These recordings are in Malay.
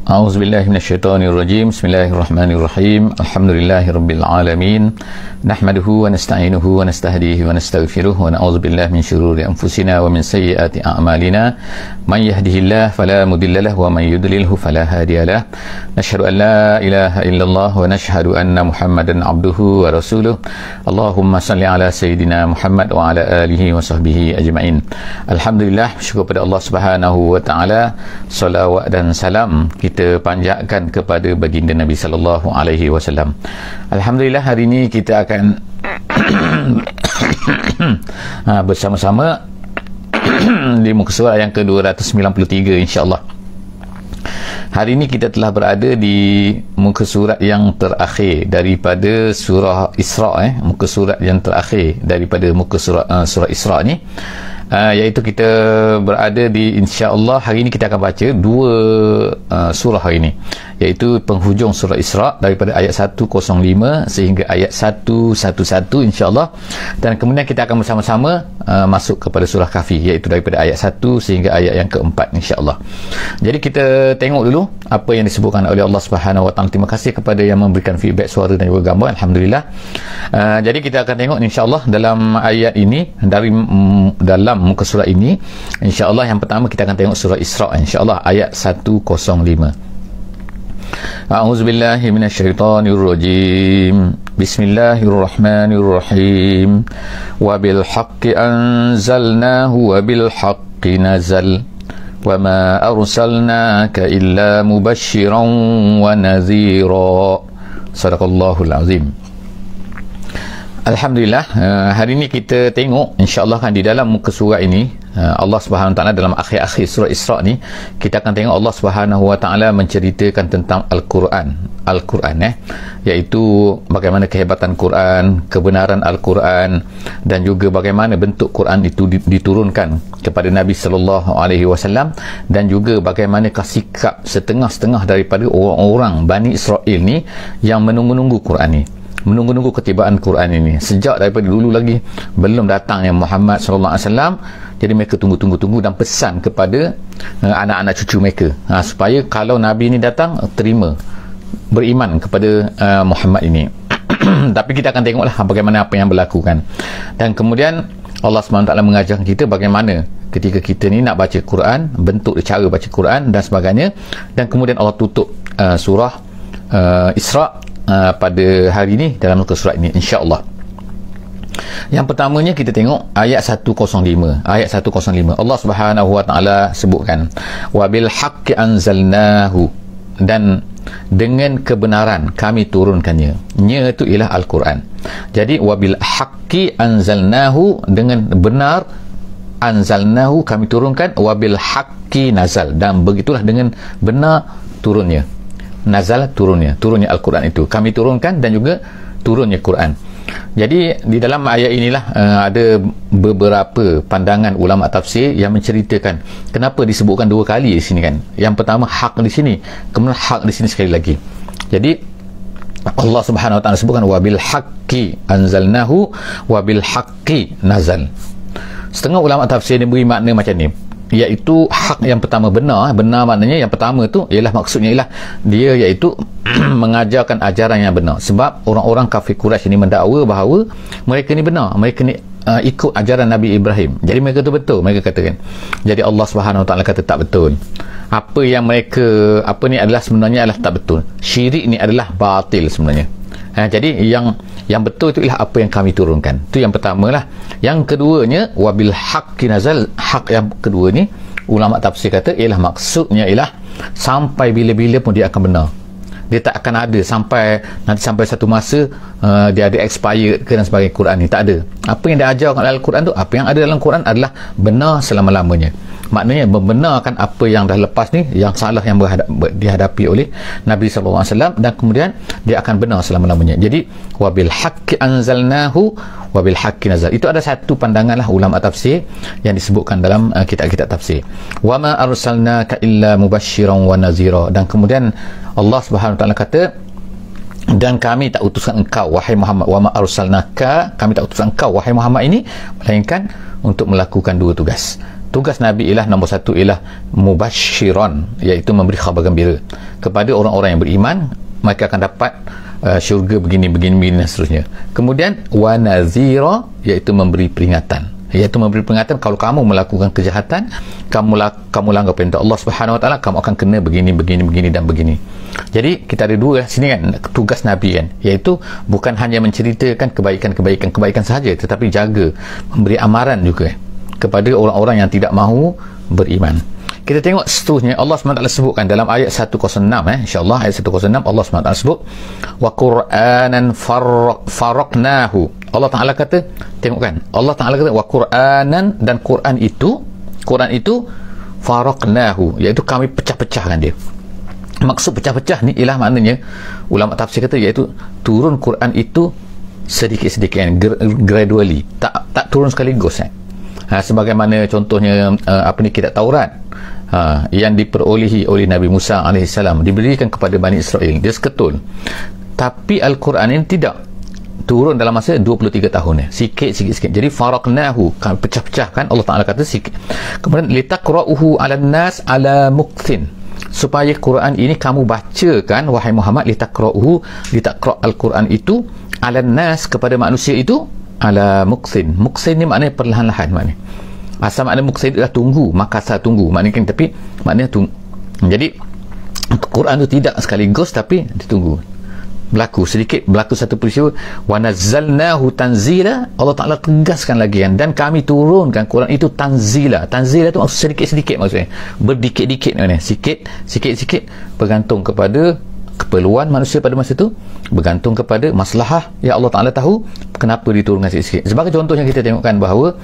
A'udzubillahi minasyaitonirrajim. Bismillahirrahmanirrahim. Alhamdulillahirabbil alamin. Nahmaduhu wa nasta'inuhu wa nastahdihi wa nastaghfiruh wa na'udzubillahi min syururi anfusina wa min sayyiati a'malina. Man yahdihillahu fala mudhillalah wa man yudlilhu fala hadiyalah. Nashhadu an la ilaha illallah wa nashhadu anna Muhammadan abduhu wa rasuluh. Allahumma salli ala sayyidina Muhammad wa ala alihi wa sahbihi ajma'in. Alhamdulillah, syukur pada Allah Subhanahu wa taala. Salawat dan salam kita panjatkan kepada baginda Nabi sallallahu alaihi wasallam. Alhamdulillah, hari ini kita akan bersama-sama di muka surat yang ke-293 insya-Allah. Hari ini kita telah berada di muka surat yang terakhir daripada surah Isra, muka surat yang terakhir daripada muka surat surah Isra ni. Iaitu kita berada di, insya-Allah hari ini kita akan baca dua surah hari ini, iaitu penghujung surah Isra daripada ayat 105 sehingga ayat 111 insya-Allah, dan kemudian kita akan bersama-sama masuk kepada surah Kahfi, iaitu daripada ayat 1 sehingga ayat yang keempat insya-Allah. Jadi kita tengok dulu apa yang disebutkan oleh Allah Subhanahu wa taala. Terima kasih kepada yang memberikan feedback suara dan juga gambar, alhamdulillah. Jadi kita akan tengok insya-Allah dalam ayat ini, dalam muka surat ini insya-Allah. Yang pertama kita akan tengok surah Isra insya-Allah ayat 105. A'udzubillahi minasyaitonirrajim. Bismillahirrahmanirrahim. Wa bil haqqi anzalnahu wa bil haqqi nazal. Wa ma arsalnaka illa mubasysyiran wa nadhira. Sadaqallahul azim. Alhamdulillah, hari ini kita tengok insya-Allah kan di dalam muka surat ini, Allah Subhanahu wa taala dalam akhir-akhir surah Isra ni, kita akan tengok Allah Subhanahu wa taala menceritakan tentang Al-Quran, iaitu bagaimana kehebatan Quran, kebenaran Al-Quran, dan juga bagaimana bentuk Quran itu diturunkan kepada Nabi sallallahu alaihi wasallam, dan juga bagaimanakah sikap setengah-setengah daripada orang-orang Bani Israel ni yang menunggu-nunggu Quran ni, menunggu-nunggu ketibaan Quran ini sejak daripada dulu lagi belum datangnya Muhammad sallallahu alaihi wasallam. Jadi mereka tunggu dan pesan kepada anak-anak cucu mereka supaya kalau Nabi ini datang, terima, beriman kepada Muhammad ini. Tapi kita akan tengoklah bagaimana apa yang berlaku kan. Dan kemudian Allah SWT mengajar kita bagaimana ketika kita ni nak baca Quran, bentuk cara baca Quran dan sebagainya. Dan kemudian Allah tutup surah Isra pada hari ini dalam muka surat ini insya-Allah. Yang pertamanya kita tengok ayat 105. Ayat 105 Allah Subhanahu wa taala sebutkan wa bil haqqi anzalnahu, dan dengan kebenaran kami turunkannya. Nya itu ialah Al-Quran. Jadi wa bil haqqi anzalnahu, dengan benar, anzalnahu kami turunkan, wa bil haqqi nazal, dan begitulah dengan benar turunnya. Nazal turunnya Al-Quran itu kami turunkan, dan juga turunnya Quran. Jadi di dalam ayat inilah ada beberapa pandangan ulama tafsir yang menceritakan kenapa disebutkan dua kali di sini kan. Yang pertama hak di sini, kemudian hak di sini sekali lagi. Jadi Allah Subhanahu wa taala sebutkan wa bil haqqi anzalnahu wa bil haqqi nazal. Setengah ulama tafsir dia beri makna macam ni, iaitu hak yang pertama benar maknanya yang pertama tu ialah, maksudnya ialah dia iaitu mengajarkan ajaran yang benar. Sebab orang-orang kafir Quraisy ini mendakwa bahawa mereka ni benar, mereka ni ikut ajaran Nabi Ibrahim. Jadi mereka tu betul, mereka katakan. Jadi Allah Subhanahu wa taala kata tak betul. Apa yang mereka ni adalah sebenarnya adalah tak betul. Syirik ni adalah batil sebenarnya. Jadi yang betul itu ialah apa yang kami turunkan. Itu yang pertama lah. Yang keduanya wabil haqqi nazal. Hak yang kedua ni ulama tafsir kata ialah, maksudnya ialah sampai bila-bila pun dia akan benar. Dia tak akan ada sampai satu masa dia ada expire ke dan sebagainya. Quran ni tak ada. Apa yang dia ajar dalam Al-Quran tu, apa yang ada dalam Quran adalah benar selama-lamanya. Maknanya membenarkan apa yang dah lepas ni, yang salah yang dihadapi oleh Nabi SAW, dan kemudian dia akan benar selama-lamanya. Jadi wabil haqqi anzalnahu wabil haqqi nazal. Itu ada satu pandangan lah ulama tafsir yang disebutkan dalam kitab-kitab tafsir. Wa ma arsalnaka illa mubasysyiran wa nadhira. Dan kemudian Allah Subhanahu wa taala kata, dan kami tak utuskan engkau wahai Muhammad, wa ma arsalnaka, kami tak utuskan engkau wahai Muhammad ini melainkan untuk melakukan dua tugas. tugas Nabi ialah nombor satu ialah mubashiran, iaitu memberi khabar gembira kepada orang-orang yang beriman, mereka akan dapat syurga begini dan seterusnya. Kemudian wa nazira, iaitu memberi peringatan, kalau kamu melakukan kejahatan, kamu langgar perintah Allah Subhanahu Wa Taala, kamu akan kena begini dan begini. Jadi kita ada dua sini kan, tugas Nabi kan, iaitu bukan hanya menceritakan kebaikan sahaja, tetapi jaga memberi amaran juga kepada orang-orang yang tidak mahu beriman. Kita tengok seterusnya, Allah SWT sebutkan dalam ayat 106, insyaAllah ayat 106, Allah SWT sebut wa Qur'anan farraqnahu. Allah Ta'ala kata, tengok kan, Allah Ta'ala kata wa Qur'anan, dan Quran itu farraqnahu, iaitu kami pecah-pecahkan dia. Maksud pecah-pecah ni ialah maknanya, ulama tafsir kata, iaitu turun Quran itu sedikit-sedikit, gradually, tak turun sekaligus. Sebagaimana contohnya kitab Taurat yang diperolehi oleh Nabi Musa AS, diberikan kepada Bani Israel, dia seketul. Tapi Al-Quran ini tidak turun dalam masa 23 tahun, sikit. Jadi faraqnahu, pecah-pecahkan. Allah Ta'ala kata sikit. Kemudian litaqra'uhu 'alan nas 'ala mukthin, supaya Quran ini kamu bacakan, wahai Muhammad, litaqra' Al-Quran itu 'alan nas, kepada manusia itu, ala mukthin. Mukthin ni maknanya perlahan-lahan, maknanya asal makna mukthin adalah tunggu, makasa tunggu, maknanya kan, tapi maknanya tunggu. Jadi Quran itu tidak sekaligus, tapi ditunggu, berlaku satu peristiwa. Wa nazzalnahu tanzila, Allah Ta'ala tegaskan lagi kan, dan kami turunkan Quran itu tanzila. Tanzila itu maksud sedikit-sedikit, maksudnya berdikit-dikit, sikit-sikit, bergantung kepada keperluan manusia pada masa itu, bergantung kepada maslahah yang Allah Ta'ala tahu kenapa diturunkan sikit-sikit. Sebagai contohnya kita tengokkan bahawa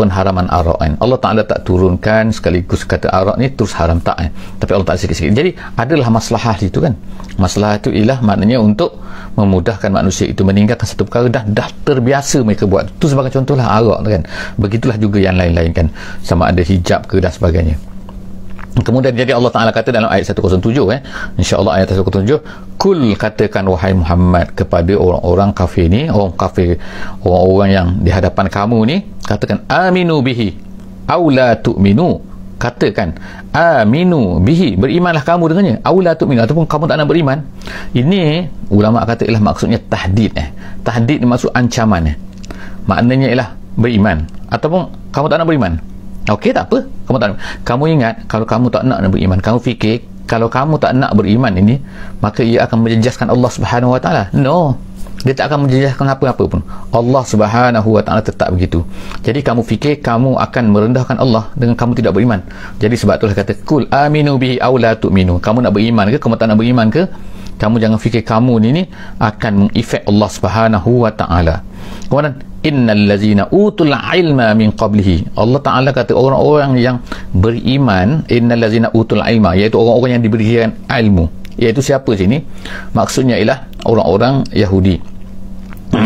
penharaman arak kan, Allah Ta'ala tak turunkan sekaligus kata arak ni terus haram, tak tapi Allah Ta'ala sikit-sikit. Jadi adalah maslahah situ kan. Maslahah itu ialah maknanya untuk memudahkan manusia itu meninggalkan satu perkara dah terbiasa mereka buat. Itu sebagai contohlah arak kan. Begitulah juga yang lain-lain kan, sama ada hijab ke dan sebagainya. Kemudian jadi Allah Ta'ala kata dalam ayat 107, insya-Allah ayat 107, kul, katakan wahai Muhammad kepada orang-orang kafir ni, orang-orang yang di hadapan kamu ni, katakan aminu bihi aw la tu'minu, katakan aminu bihi, berimanlah kamu dengannya, aw la tu'minu, ataupun kamu tak nak beriman. Ini ulama kata ialah maksudnya tahdid. Tahdid ni maksud ancaman. Maknanya ialah beriman ataupun kamu tak nak beriman. Okey, tak apa, kamu ingat, kalau kamu tak nak beriman, kamu fikir kalau kamu tak nak beriman ini, maka ia akan menjejaskan Allah Subhanahu Wa Taala. No, dia tak akan menjejaskan apa-apa pun. Allah Subhanahu Wa Taala tetap begitu. Jadi kamu fikir kamu akan merendahkan Allah dengan kamu tidak beriman. Jadi sebab itulah kata kul aminu bihi aw la tu'minu. Kamu nak beriman ke, kamu tak nak beriman ke, kamu jangan fikir kamu ni akan mengefek Allah Subhanahu Wa Taala. Kemudian innal ladzina utul ilma min qablihi, Allah Ta'ala kata orang-orang yang beriman, innal ladzina utul ilma, iaitu orang-orang yang diberikan ilmu. Iaitu siapa sini? Maksudnya ialah orang-orang Yahudi,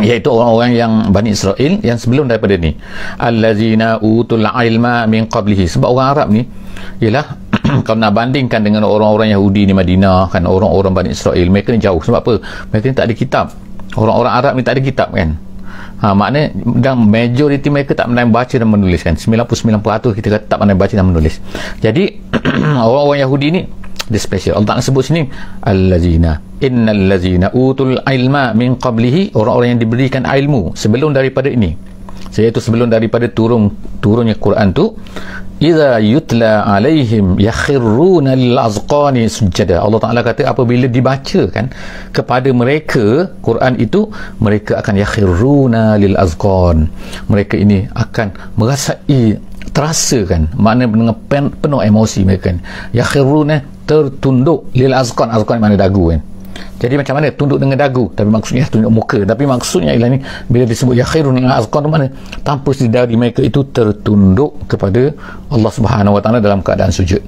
iaitu orang-orang yang Bani Israel yang sebelum daripada ni, allazina utul ilma min qablihi. Sebab orang Arab ni ialah kalau nak bandingkan dengan orang-orang Yahudi di Madinah kan, orang-orang Bani Israel, mereka ni jauh. Sebab apa? Mereka ni tak ada kitab. Orang-orang Arab ni tak ada kitab kan. Maknanya dan majoriti mereka tak pandai baca dan menulis kan. 99% kita kata tak pandai baca dan menulis. Jadi orang-orang Yahudi ni dia special. Allah Ta'ala sebut sini allazina, innal ladzina utul ilma min qablihi, orang-orang yang diberikan ilmu sebelum daripada ini, iaitu sebelum daripada turunnya Quran tu, idza yutla alaihim yakhruna lil azqani sujada. Allah Ta'ala kata apabila dibacakan kepada mereka Quran itu, mereka akan yakhruna lil azqan, mereka ini akan merasai, terasakan, makna dengan penuh emosi mereka. Yakhruna, tertunduk, lil azqan, azqan makna dagu kan. Jadi macam mana tunduk dengan dagu, tapi maksudnya tunduk muka, tapi maksudnya ialah ni bila disebut yakhirun azqan, mana tanpa sedari mereka itu tertunduk kepada Allah Subhanahu Wa Taala dalam keadaan sujud.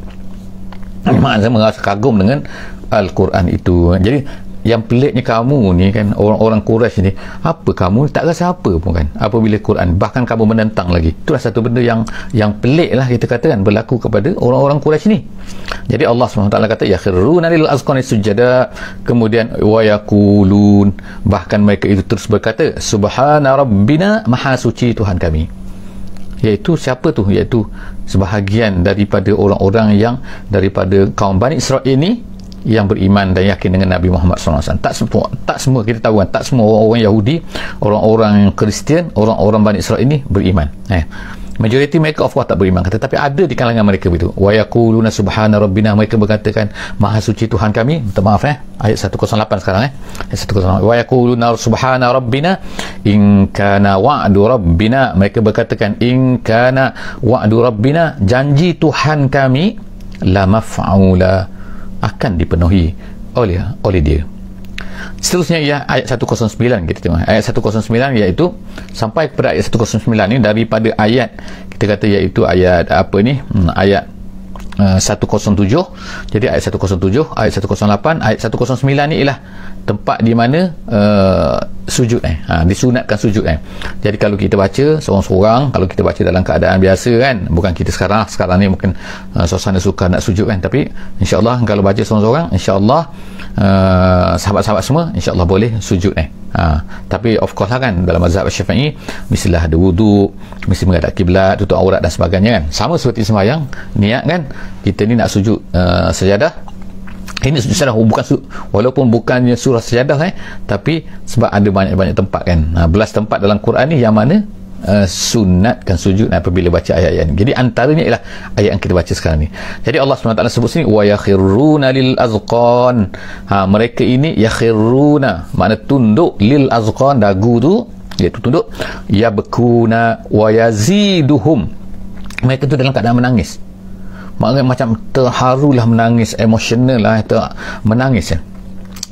Maknanya merasa kagum dengan Al-Quran itu. Jadi yang peliknya kamu ni kan, orang-orang Quraisy ni, apa kamu tak rasa apa pun kan apabila Quran, bahkan kamu menentang lagi. Itulah satu benda yang pelik lah kita katakan berlaku kepada orang-orang Quraisy ni. Jadi Allah SWT kata yakhruna lil azqani sujada, kemudian wa yaqulun, bahkan mereka itu terus berkata subhana rabbina, maha suci Tuhan kami. iaitu siapa tu? Iaitu sebahagian daripada orang-orang yang daripada kaum Bani Israel ini yang beriman dan yakin dengan Nabi Muhammad SAW. Tak semua kita tahu kan, tak semua orang-orang Yahudi, orang-orang Kristian, orang-orang Bani Israel ini beriman. Majoriti mereka of course tak beriman, tetapi ada di kalangan mereka begitu. Wa yaquluna subhana rabbina, mereka berkatakan maha suci Tuhan kami. Minta maaf ayat 108 sekarang ayat 108. Wa yaquluna subhana rabbina in kana wa'du rabbina, mereka berkatakan in kana wa'du rabbina, janji Tuhan kami la maf'ula, akan dipenuhi oleh dia. Seterusnya ia ayat 109, kita tengok ayat 109, iaitu sampai kepada ayat 109 ni daripada ayat kita kata iaitu ayat apa ni, ayat 107. Jadi ayat 107, ayat 108, ayat 109 ni ialah tempat di mana sujud disunatkan sujud. Jadi kalau kita baca seorang-seorang, kalau kita baca dalam keadaan biasa kan, bukan kita sekarang ni mungkin suasana suka nak sujud kan, tapi insya-Allah kalau baca seorang-seorang, insya-Allah sahabat-sahabat semua insya-Allah boleh sujud. Tapi of course lah kan, dalam mazhab Syafi'i mestilah ada wuduk, mesti menghadap kiblat, tutup aurat dan sebagainya kan, sama seperti sembahyang niat kan, kita ni nak sujud sajadah. Ini sajadah walaupun bukannya surah sajadah tapi sebab ada banyak-banyak tempat kan, belas tempat dalam Quran ni yang mana sunatkan sujud apabila baca ayat-ayat ni. Jadi antaranya ialah ayat yang kita baca sekarang ni. Jadi Allah SWT sebut sini wa yakhiruna lil azqan. Mereka ini yakhiruna makna tunduk, lil azqan dagu tu iaitu tunduk, yabkuna wa yaziduhum, mereka tu dalam keadaan menangis. Maknanya macam terharulah, menangis, emosional lah, menangis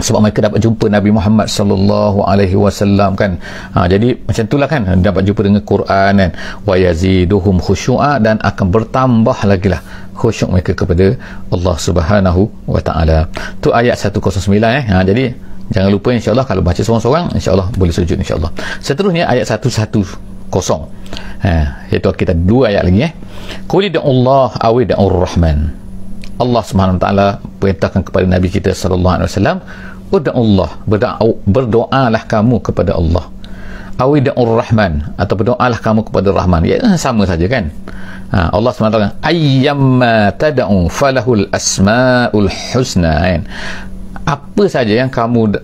sebab mereka dapat jumpa Nabi Muhammad sallallahu alaihi wasallam kan. Jadi macam itulah kan, dapat jumpa dengan Quran kan, wa yaziduhum khusyu'a, dan akan bertambah lagi lah khusyuk mereka kepada Allah Subhanahu wa taala. Tu ayat 109 jadi jangan lupa insya-Allah kalau baca seorang-seorang insya-Allah boleh sujud insya-Allah. Seterusnya ayat 110, iaitu kita dua ayat lagi Qul Allah awida'ur rahman. Allah Subhanahu wa taala perintahkan kepada Nabi kita sallallahu alaihi wasallam, ud'ullah, berdoalah kamu kepada Allah, awida'ur rahman, atau berdoalah kamu kepada Rahman. Ya, sama saja kan. Allah Subhanahu wa taala ayyamma tad'u falahul asmaul husna kan. Apa saja yang kamu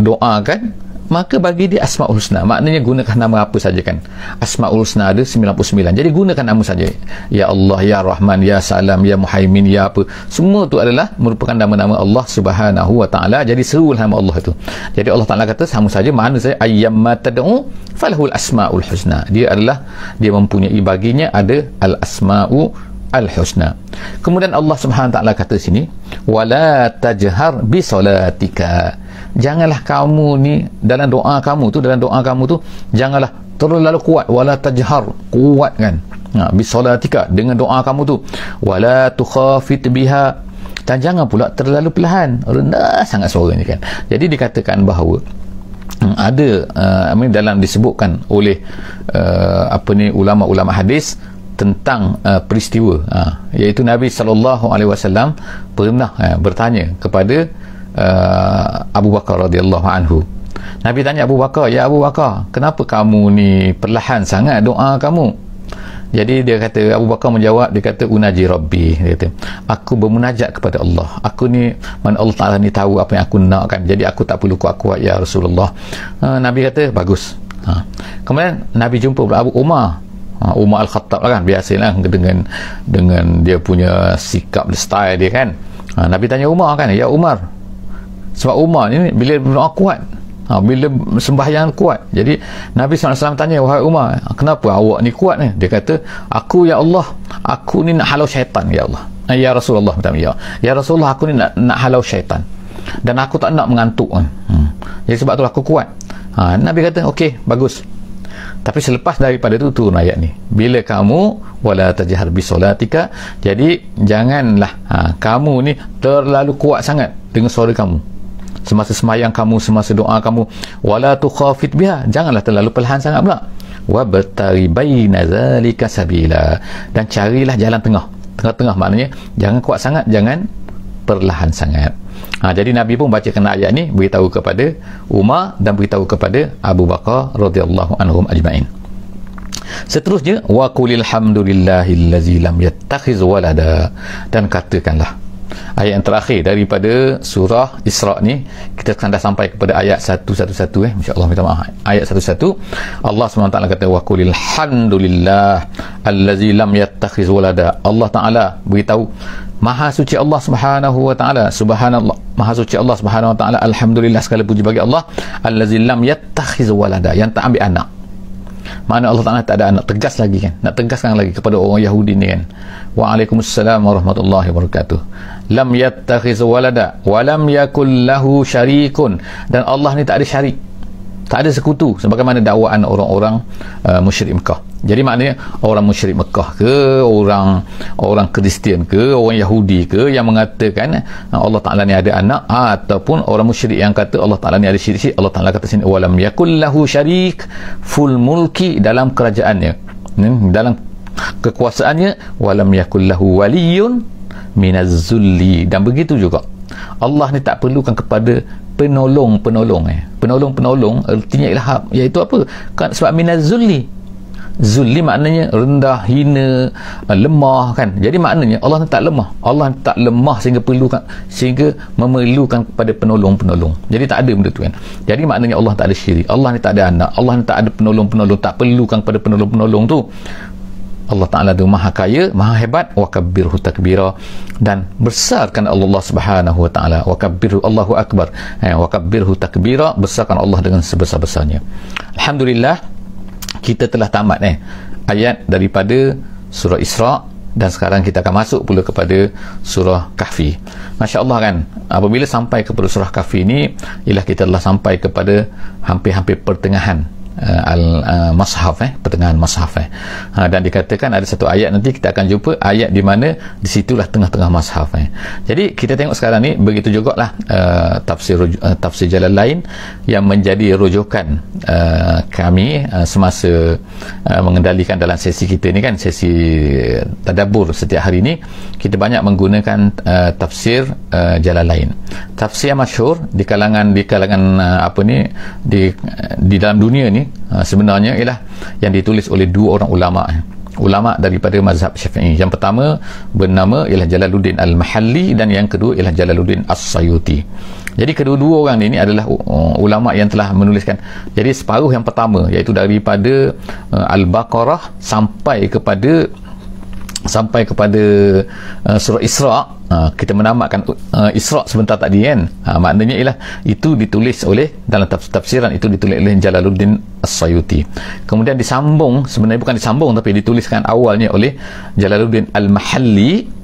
doakan maka bagi dia Asmaul Husna, maknanya gunakan nama apa saja kan. Asmaul Husna ada 99, jadi gunakan nama saja, ya Allah, ya Rahman, ya Salam, ya Muhaimin, ya apa, semua tu adalah merupakan nama-nama Allah Subhanahu wa taala. Jadi serulah nama Allah itu. Jadi Allah Taala kata sama saja, mana saja ayyamma tad'u falahul asmaul husna, dia mempunyai baginya ada al asma'u al husna. Kemudian Allah Subhanahu wa taala kata sini, wala tajhar bi salatika, janganlah kamu ni dalam doa kamu tu janganlah terlalu kuat, wala tajhar, kuat kan, bi salatika, dengan doa kamu tu, wala tukhafit biha, dan jangan pula terlalu perlahan, rendah sangat suaranya kan. Jadi dikatakan bahawa ada dalam disebutkan oleh ulama-ulama hadis tentang peristiwa, iaitu Nabi SAW pernah bertanya kepada Abu Bakar radhiyallahu anhu. Nabi tanya Abu Bakar, ya Abu Bakar, kenapa kamu ni perlahan sangat doa kamu? Jadi dia kata, Abu Bakar menjawab, dia kata unaji Rabbi, dia kata aku bermunajat kepada Allah, aku ni mana Allah Ta'ala ni tahu apa yang aku nak kan, jadi aku tak perlu kuat-kuat ya Rasulullah. Nabi kata bagus. Kemudian Nabi jumpa pula Abu Umar Al-Khattab lah kan, biasalah dengan dia punya sikap, style dia kan. Nabi tanya Umar kan, ya Umar, sebab Umar ni bila berdoa kuat, bila sembahyang kuat, jadi Nabi SAW tanya, wahai Umar, kenapa awak ni kuat ni? Dia kata, aku ya Allah, aku ni nak halau syaitan ya Allah. Ya Rasulullah, ya Rasulullah, aku ni nak halau syaitan, dan aku tak nak mengantuk kan. Jadi sebab tu aku kuat. Nabi kata okey, bagus. Tapi selepas daripada itu turun ayat ni, bila kamu wala tajhar bi salatika, jadi janganlah kamu ni terlalu kuat sangat dengan suara kamu semasa sembahyang kamu, semasa doa kamu, wala tukhafit biha, janganlah terlalu perlahan sangat pula, wabtari baina zalika sabila, dan carilah jalan tengah, maknanya jangan kuat sangat, jangan perlahan sangat. Jadi Nabi pun bacakan ayat ni, beritahu kepada Umar dan beritahu kepada Abu Bakar radhiyallahu anhum ajma'in. Seterusnya, wa qulil hamdulillahillazi lam yattakhiz walada, dan katakanlah. Ayat yang terakhir daripada surah Isra ni, kita kan dah sampai kepada ayat 111 insya-Allah, minta maaf. Ayat 11, Allah SWT kata wa qulil hamdulillah allazi lam yattakhiz walada. Allah Taala beritahu, Maha suci Allah Subhanahu wa taala, subhanallah, Maha suci Allah Subhanahu wa taala, alhamdulillah, segala puji bagi Allah, allazi lam yattakhiz walada, yang tak ambil anak. Mana Allah Ta'ala tak ada anak. Tegas lagi kan, nak tegaskan lagi kepada orang Yahudi ni kan. Waalaikumsalam warahmatullahi wabarakatuh. Lam yattakhiz walada wa lam yakul lahu syarikun, dan Allah ni tak ada syarik, tak ada sekutu, sebagaimana dakwaan orang-orang musyrik Mekah. Jadi maknanya orang musyrik Mekah ke, orang Kristian ke, orang Yahudi ke yang mengatakan Allah Ta'ala ni ada anak, ataupun orang musyrik yang kata Allah Ta'ala ni ada syirik, Allah Ta'ala kata sini walam yakul lahu syarik full mulki, dalam kerajaannya, dalam kekuasaannya, walam yakul lahu waliyun minaz zulli, dan begitu juga Allah ni tak perlukan kepada penolong. Penolong artinya ialah iaitu apa? Kan sebab minaz zulli, zulli maknanya rendah, hina, lemah kan. Jadi maknanya Allah tak lemah. Allah tak lemah sehingga memerlukan kepada penolong. Jadi tak ada benda tu kan. Jadi maknanya Allah tak ada syirik. Allah ni tak ada anak. Allah ni tak ada penolong, tak perlukan kepada penolong tu. Allah Ta'ala tu maha kaya, maha hebat. Wa kabbirhu takbira, dan besarkan Allah Subhanahu wa ta'ala. Wa kabbirhu, Allahu akbar. Wa kabbirhu takbira, besarkan Allah dengan sebesar-besarnya. Alhamdulillah, kita telah tamat ayat daripada surah Isra, dan sekarang kita akan masuk pula kepada surah Kahfi. Masya Allah kan, apabila sampai kepada surah Kahfi ni, ialah kita telah sampai kepada hampir-hampir pertengahan al-Mashaf, pertengahan Mashaf, dan dikatakan ada satu ayat nanti kita akan jumpa ayat di mana di situlah tengah-tengah Mashaf. Jadi kita tengok sekarang ni, begitu jugalah tafsir Jalalain yang menjadi rujukan kami semasa mengendalikan dalam sesi kita ni kan, sesi tadabbur setiap hari ni. Kita banyak menggunakan tafsir Jalalain, tafsir yang masyhur di kalangan di dalam dunia ni. Sebenarnya ialah yang ditulis oleh dua orang ulama daripada mazhab Syafi'i. Yang pertama bernama ialah Jalaluddin Al-Mahalli, dan yang kedua ialah Jalaluddin As-Sayuti. Jadi kedua-dua orang ini adalah ulama yang telah menuliskan. Jadi separuh yang pertama, iaitu daripada Al-Baqarah sampai kepada surah Isra. Kita menamatkan Isra sebentar tadi kan. Maknanya ialah itu ditulis oleh, dalam tafsiran itu ditulis oleh Jalaluddin As-Sayuti. Kemudian disambung, sebenarnya bukan disambung tapi dituliskan awalnya oleh Jalaluddin Al-Mahalli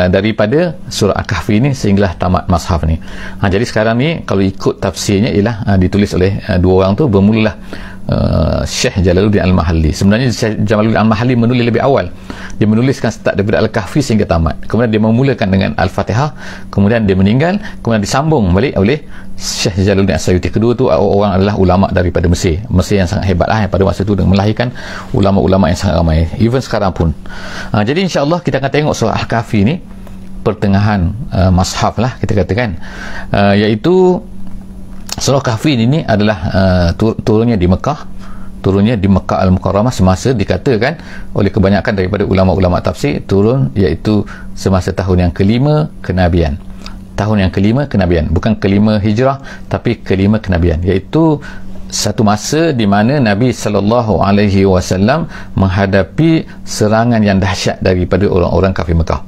daripada surah Al-Kahfi ni sehinggalah tamat Mashaf ni. Jadi sekarang ni kalau ikut tafsirnya ialah ditulis oleh dua orang tu. Bermulalah Syekh Jalaluddin Al-Mahalli. Sebenarnya Syekh Jalaluddin Al-Mahalli menulis lebih awal. Dia menuliskan start daripada Al-Kahfi sehingga tamat. Kemudian dia memulakan dengan Al-Fatihah, kemudian dia meninggal, kemudian disambung balik oleh Syekh Jalaluddin As-Sayuti. Kedua tu orang adalah ulama daripada Mesir yang sangat hebat lah pada masa tu, dengan melahirkan ulama-ulama yang sangat ramai, even sekarang pun. Jadi insya-Allah kita akan tengok surah Al-Kahfi ni pertengahan Mashaf lah kita katakan, iaitu surah Kahfi ini adalah turunnya di Mekah Al-Mukarramah, semasa dikatakan oleh kebanyakan daripada ulama-ulama tafsir turun iaitu semasa tahun yang kelima kenabian. Tahun yang kelima kenabian, bukan kelima hijrah tapi kelima kenabian, iaitu satu masa di mana Nabi SAW menghadapi serangan yang dahsyat daripada orang-orang kafir Mekah.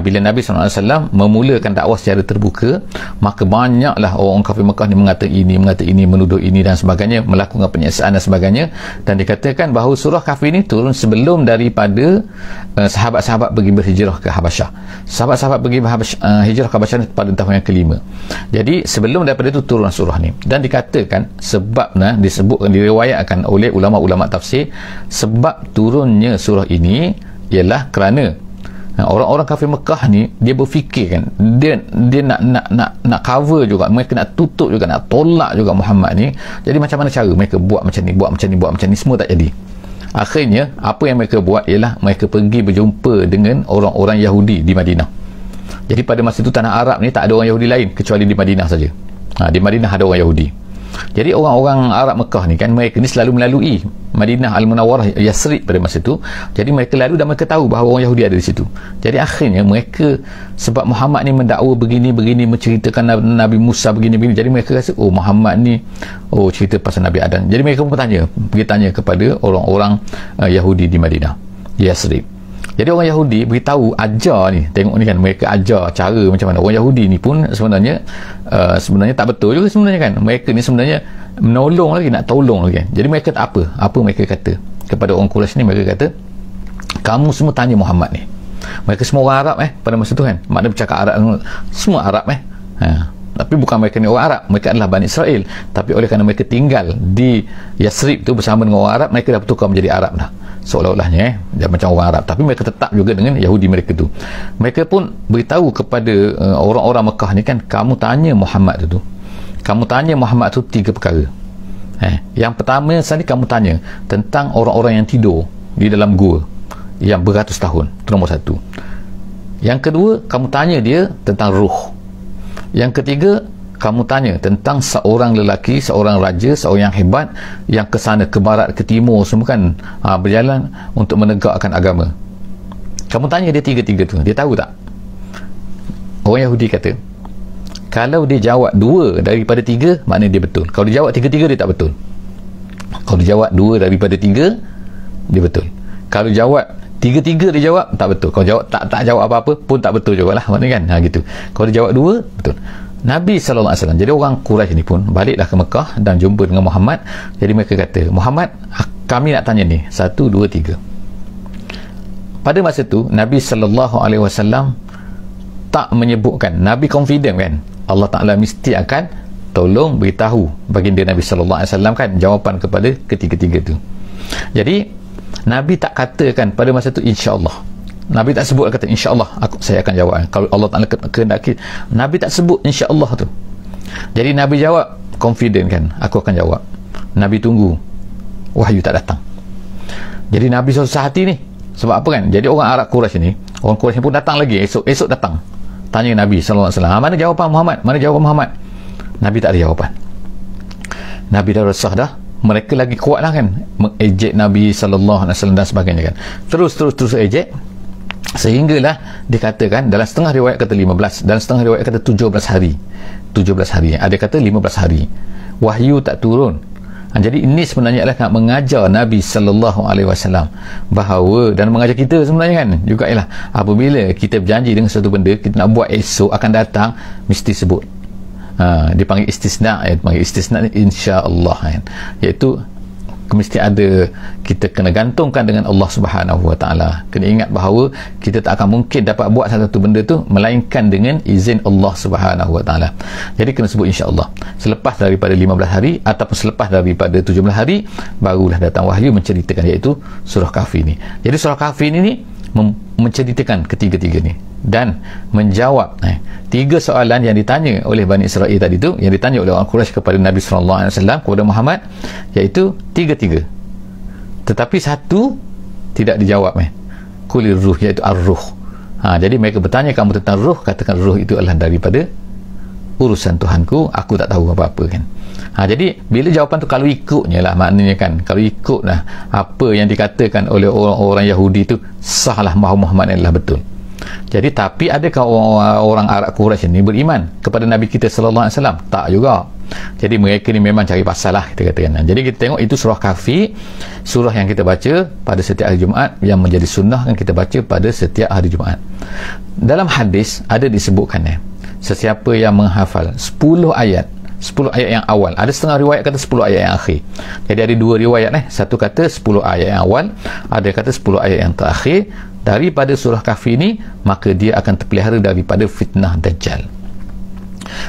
Bila Nabi SAW memulakan dakwah secara terbuka, maka banyaklah orang kafir Mekah ni mengata ini, menuduh ini dan sebagainya, melakukan penyiksaan dan sebagainya. Dan dikatakan bahawa surah Kahfi ini turun sebelum daripada sahabat-sahabat pergi berhijrah ke Habasyah. Sahabat-sahabat pergi hijrah ke Habasyah pada tahun yang kelima. Jadi sebelum daripada itu turun surah ni. Dan dikatakan sebabnya diriwayatkan oleh ulama-ulama tafsir, sebab turunnya surah ini ialah kerana orang-orang kafir Mekah ni dia berfikir kan, dia nak cover juga, mereka nak tutup juga, nak tolak juga Muhammad ni. Jadi macam mana cara mereka buat macam ni, semua tak jadi. Akhirnya apa yang mereka buat ialah mereka pergi berjumpa dengan orang-orang Yahudi di Madinah. Jadi pada masa itu tanah Arab ni tak ada orang Yahudi lain kecuali di Madinah saja. Di Madinah ada orang Yahudi. Jadi orang-orang Arab Mekah ni kan, mereka ni selalu melalui Madinah Al-Munawwarah, Yasrib pada masa itu. Jadi mereka lalu dan mereka tahu bahawa orang Yahudi ada di situ. Jadi akhirnya mereka, sebab Muhammad ni mendakwa begini-begini, menceritakan Nabi Musa begini-begini, jadi mereka rasa oh Muhammad ni cerita pasal Nabi Adam. Jadi mereka pun pergi tanya kepada orang-orang Yahudi di Madinah, Yasrib. Jadi orang Yahudi beritahu, ajar ni, tengok ni kan, mereka ajar cara macam mana. Orang Yahudi ni pun sebenarnya tak betul juga sebenarnya kan. Mereka ni sebenarnya menolong lagi, nak tolong lagi. Jadi mereka tak apa mereka kata kepada orang Quraisy ni, mereka kata, kamu semua tanya Muhammad ni. Mereka semua orang Arab pada masa tu kan, maknanya bercakap Arab, semua Arab tapi bukan mereka ni orang Arab, mereka adalah Bani Israel, tapi oleh kerana mereka tinggal di Yasrib tu bersama dengan orang Arab, mereka dah bertukar menjadi Arab dah seolah-olahnya macam orang Arab, tapi mereka tetap juga dengan Yahudi mereka tu. Mereka pun beritahu kepada orang-orang Mekah ni kan, kamu tanya Muhammad tu, kamu tanya Muhammad tu 3 perkara. Yang pertama sekali, kamu tanya tentang orang-orang yang tidur di dalam gua yang beratus tahun, itu nombor 1. Yang kedua, kamu tanya dia tentang ruh. Yang ketiga, kamu tanya tentang seorang lelaki, seorang raja, seorang yang hebat, yang ke sana, ke barat, ke timur semua kan, berjalan untuk menegakkan agama. Kamu tanya dia 3 tu, dia tahu tak? Orang Yahudi kata, kalau dia jawab 2 daripada 3, maknanya dia betul. Kalau dia jawab 3 dia tak betul. Kalau dia jawab 2 daripada 3, dia betul. Kalau jawab 3 dia jawab, tak betul. Kalau jawab tak jawab apa-apa pun tak betul juga lah, maknanya kan, gitu. Kalau dia jawab 2, betul. Nabi SAW, jadi orang Quraisy ni pun baliklah ke Mekah dan jumpa dengan Muhammad. Jadi mereka kata, Muhammad, kami nak tanya ni 1, 2, 3. Pada masa tu Nabi SAW tak menyebutkan, Nabi confident kan, Allah Ta'ala mesti akan tolong beritahu baginda Nabi SAW kan jawapan kepada ketiga-tiga tu. Jadi Nabi tak katakan pada masa tu insya-Allah. Nabi tak sebut, kata insya-Allah saya akan jawab kalau Allah Ta'ala kehendaki. Nabi tak sebut insya-Allah tu. Jadi Nabi jawab confident kan, aku akan jawab. Nabi tunggu, wahyu tak datang. Jadi Nabi susah hati ni. Sebab apa kan? Jadi orang Arab Quraisy ni, orang Quraisy pun datang lagi, esok datang tanya Nabi SAW, mana jawapan Muhammad, mana jawapan Muhammad. Nabi tak ada jawapan. Nabi dah resah dah. Mereka lagi kuat lah kan, mengejek Nabi SAW dan sebagainya kan. Terus ejek, sehinggalah dikatakan dalam setengah riwayat kata 15, dalam setengah riwayat kata 17 hari. Ada kata 15 hari wahyu tak turun. Jadi ini sebenarnya adalah nak mengajar Nabi SAW bahawa, dan mengajar kita sebenarnya kan juga, ialah apabila kita berjanji dengan satu benda, kita nak buat esok akan datang, mesti sebut. Dipanggil istisna, dipanggil istisna insya-Allah kan, iaitu mesti ada, kita kena gantungkan dengan Allah Subhanahu Wa Taala. Kena ingat bahawa kita tak akan mungkin dapat buat satu benda tu melainkan dengan izin Allah Subhanahu Wa Taala. Jadi kena sebut insya-Allah. Selepas daripada 15 hari ataupun selepas daripada 17 hari barulah datang wahyu menceritakan, iaitu surah Kahfi ni. Jadi surah Kahfi ni menceritakan ketiga-tiga ni dan menjawab 3 soalan yang ditanya oleh Bani Israel tadi tu, yang ditanya oleh orang Quraisy kepada Nabi SAW, kepada Muhammad, iaitu 3. Tetapi 1 tidak dijawab, kulir ruh, iaitu ar-ruh. Jadi mereka bertanya kamu tentang ruh, katakan ruh itu adalah daripada urusan Tuhanku, aku tak tahu apa-apa kan. Jadi bila jawapan tu kalau ikutnya lah, maknanya kan, kalau ikutlah apa yang dikatakan oleh orang-orang Yahudi tu, sahlah bahawa Muhammad adalah betul. Jadi tapi adakah orang Arab Quraisy ni beriman kepada Nabi kita sallallahu alaihi wasallam? Tak juga. Jadi mereka ni memang cari pasal lah, kita katakan. Jadi kita tengok itu surah Kahfi, surah yang kita baca pada setiap hari Jumaat, yang menjadi sunnah yang kita baca pada setiap hari Jumaat. Dalam hadis ada disebutkan sesiapa yang menghafal 10 ayat yang awal, ada setengah riwayat kata 10 ayat yang akhir. Jadi ada 2 riwayat satu kata 10 ayat yang awal, ada kata 10 ayat yang terakhir daripada surah Kahfi ini, maka dia akan terpelihara daripada fitnah Dajjal.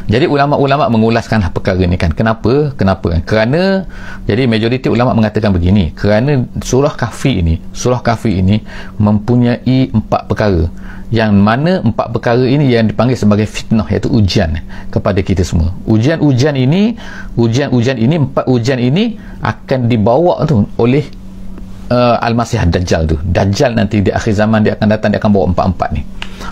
Jadi ulama-ulama mengulaskan perkara ni kan. Kenapa? Kerana jadi majoriti ulama mengatakan begini, kerana surah Kahfi ini mempunyai 4 perkara, yang mana 4 perkara ini yang dipanggil sebagai fitnah, iaitu ujian kepada kita semua. Ujian-ujian ini 4 ujian ini akan dibawa tu oleh Al-Masih Dajjal tu. Dajjal nanti di akhir zaman dia akan datang, dia akan bawa empat-empat ni.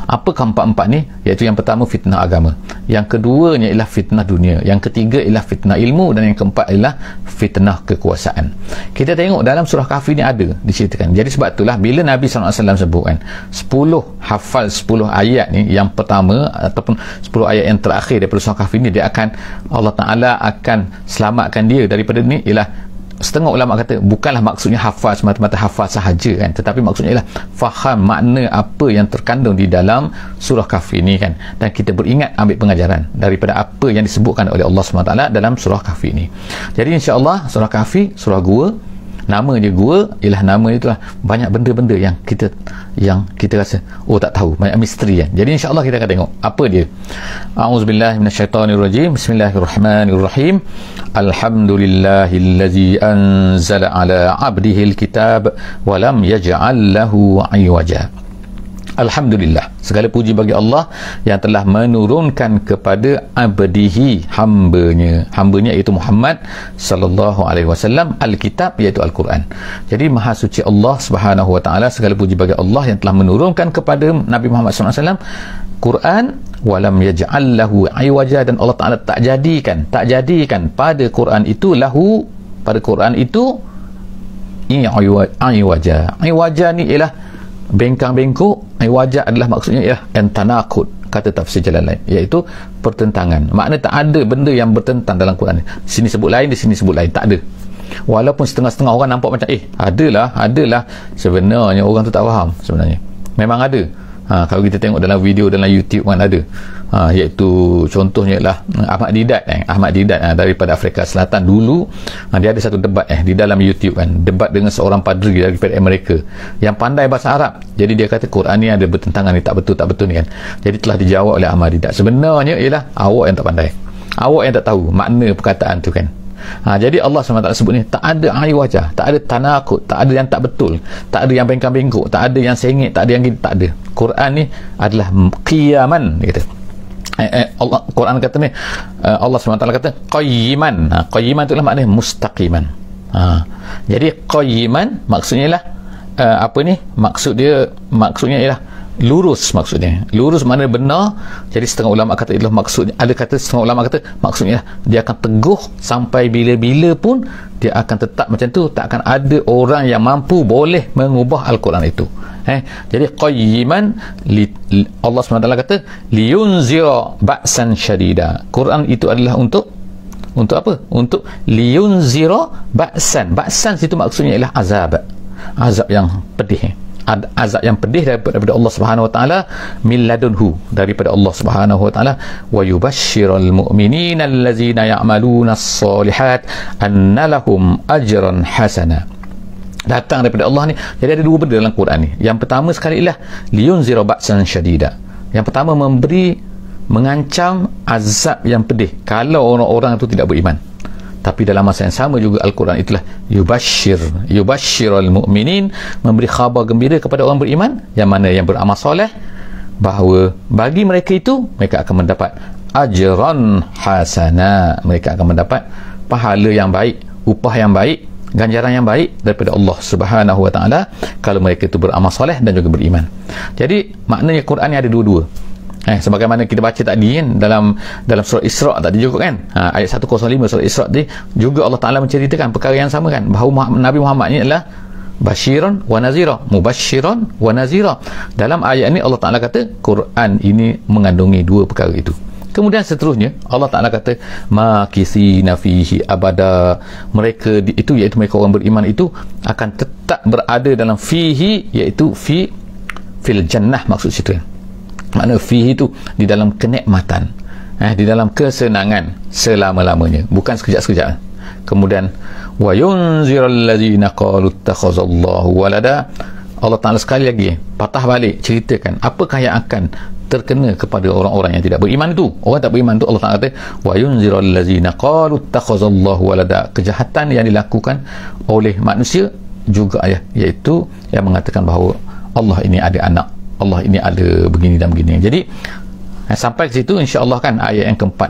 Apakah empat-empat ni? Iaitu yang pertama fitnah agama, yang keduanya ialah fitnah dunia, yang ketiga ialah fitnah ilmu, dan yang keempat ialah fitnah kekuasaan. Kita tengok dalam surah Kahfi ni ada diceritakan. Jadi sebab itulah bila Nabi SAW sebut kan 10 hafal 10 ayat ni, yang pertama ataupun 10 ayat yang terakhir daripada surah Kahfi ni, dia akan, Allah Ta'ala akan selamatkan dia daripada ni. Ialah setengah ulama kata bukanlah maksudnya hafal semata-mata hafal sahaja kan, tetapi maksudnya ialah faham makna apa yang terkandung di dalam surah Kahfi ni kan, dan kita beringat ambil pengajaran daripada apa yang disebutkan oleh Allah SWT dalam surah Kahfi ni. Jadi insya-Allah surah Kahfi, surah gua, nama dia gua, ialah nama itulah banyak benda-benda yang kita rasa tak tahu, banyak misteri kan. Jadi insya-Allah kita akan tengok apa dia. A'udzubillahi minasyaitonirrajim. Bismillahirrahmanirrahim. Alhamdulillahillazi anzala ala 'abdihil kitab wa lam yaj'al lahu 'iwaja. Alhamdulillah, segala puji bagi Allah yang telah menurunkan kepada abdihi, hambanya iaitu Muhammad sallallahu alaihi wasallam, Alkitab iaitu Al-Quran. Jadi maha suci Allah Subhanahu wa taala, segala puji bagi Allah yang telah menurunkan kepada Nabi Muhammad sallallahu alaihi wasallam Quran, walam yaj'al lahu iwaja, dan Allah Taala tak jadikan pada Quran itu iwaja. Iwaja ni ialah bengkang-bengkok. Iwaja adalah maksudnya ialah tanaqud, kata tafsir Jalalain, iaitu pertentangan. Makna tak ada benda yang bertentang dalam Quran. Di sini sebut lain, di sini sebut lain, tak ada. Walaupun setengah-setengah orang nampak macam adalah, sebenarnya orang tu tak faham sebenarnya. Memang ada. Kalau kita tengok dalam video dalam YouTube kan ada, iaitu contohnya ialah Ahmad Didat daripada Afrika Selatan dulu. Dia ada satu debat di dalam YouTube kan, debat dengan seorang padri daripada Amerika yang pandai bahasa Arab. Jadi dia kata Quran ni ada bertentangan ni, tak betul ni kan. Jadi telah dijawab oleh Ahmad Didat, sebenarnya ialah awak yang tak pandai, awak yang tak tahu makna perkataan tu kan. Jadi Allah SWT sebut ni tak ada wajah, tak ada tanakut, tak ada yang tak betul, tak ada yang bengkang-bengkok, tak ada yang sengit, tak ada yang gini, tak ada. Quran ni adalah qiyaman, dia kata. Quran kata ni, Allah SWT kata qayyiman. Qayyiman tu lah maknanya mustaqiman. Jadi qayyiman maksudnya lah maksudnya ialah lurus. Maksudnya lurus maknanya benar. Jadi setengah ulama kata ialah maksudnya, setengah ulama kata maksudnya dia akan teguh sampai bila-bila pun dia akan tetap macam tu, tak akan ada orang yang mampu boleh mengubah Al-Quran itu. Jadi qayyiman, Allah SWT kata liyunzira ba'san syadida. Quran itu adalah untuk apa? Untuk liyunzira ba'san. Ba'san situ maksudnya ialah azab yang pedih. Azab yang pedih daripada Allah Subhanahu wa taala, min ladunhu, daripada Allah Subhanahu wa taala, wa yubashshiral mu'minina allazina ya'maluna as-solihat anna lahum ajran hasana. Datang daripada Allah ni. Jadi ada dua benda dalam Quran ni. Yang pertama sekali ialah liyunzira ba'san syadida. Yang pertama mengancam azab yang pedih kalau orang-orang itu tidak beriman. Tapi dalam masa yang sama juga Al-Quran itulah yubashshiral mu'minin, memberi khabar gembira kepada orang beriman, yang mana yang beramal soleh, bahawa bagi mereka itu mereka akan mendapat ajran hasana, mereka akan mendapat pahala yang baik, upah yang baik, ganjaran yang baik daripada Allah Subhanahu wa taala kalau mereka itu beramal soleh dan juga beriman. Jadi maknanya Quran ni ada dua-dua. Sebagaimana kita baca tadi kan, dalam surah Isra tadi juga kan, ayat 105 surah Isra tadi juga Allah Ta'ala menceritakan perkara yang sama kan, bahawa Nabi Muhammad ni adalah basyiran wa nazira, mubasyiran wa nazira. Dalam ayat ini Allah Ta'ala kata Quran ini mengandungi dua perkara itu. Kemudian seterusnya Allah Ta'ala kata makisina fihi abada, mereka itu iaitu mereka orang beriman itu akan tetap berada dalam fihi, iaitu fil jannah maksud situ kan. Makna fihi itu di dalam kenikmatan, di dalam kesenangan selama-lamanya, bukan sekejap-sekejap. Kemudian wa yunziral ladzina qalu ittakhazallahu walada. Allah Ta'ala sekali lagi patah balik ceritakan apakah yang akan terkena kepada orang-orang yang tidak beriman itu. Orang tak beriman itu Allah Ta'ala kata wa yunziral ladzina qalu ittakhazallahu walada. Kejahatan yang dilakukan oleh manusia juga iaitu yang mengatakan bahawa Allah ini ada anak, Allah ini ada begini dan begini. Jadi sampai ke situ insya-Allah kan ayat yang keempat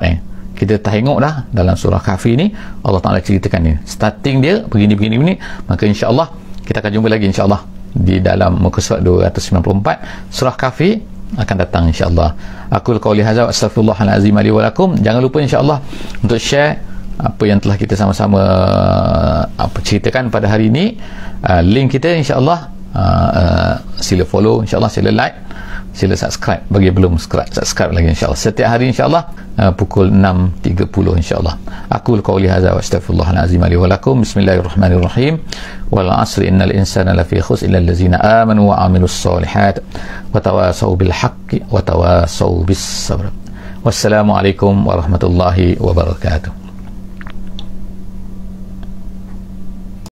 kita tengok dah dalam surah Kahfi ni Allah Ta'ala ceritakan ni starting dia begini. Maka insya-Allah kita akan jumpa lagi insya-Allah di dalam muka surat 294 surah Kahfi akan datang insya-Allah. Aku qauli hadza wa astaghfirullahal azim li wa lakum. Jangan lupa insya-Allah untuk share apa yang telah kita sama-sama ceritakan pada hari ini. Link kita insya-Allah sila follow insya-Allah, sila like, sila subscribe bagi belum subscribe lagi insya-Allah. Setiap hari insya-Allah pukul 6.30 insya-Allah. Aku qauli hadza wa astaghfirullahal azim li wa lakum. Bismillahirrahmanirrahim. Wal 'asri innal insana lafi khusr illa allazina amanu wa 'amilus solihat wa tawasaw bil haqqi wa tawasaw bis sabr. Wassalamualaikum warahmatullahi wabarakatuh.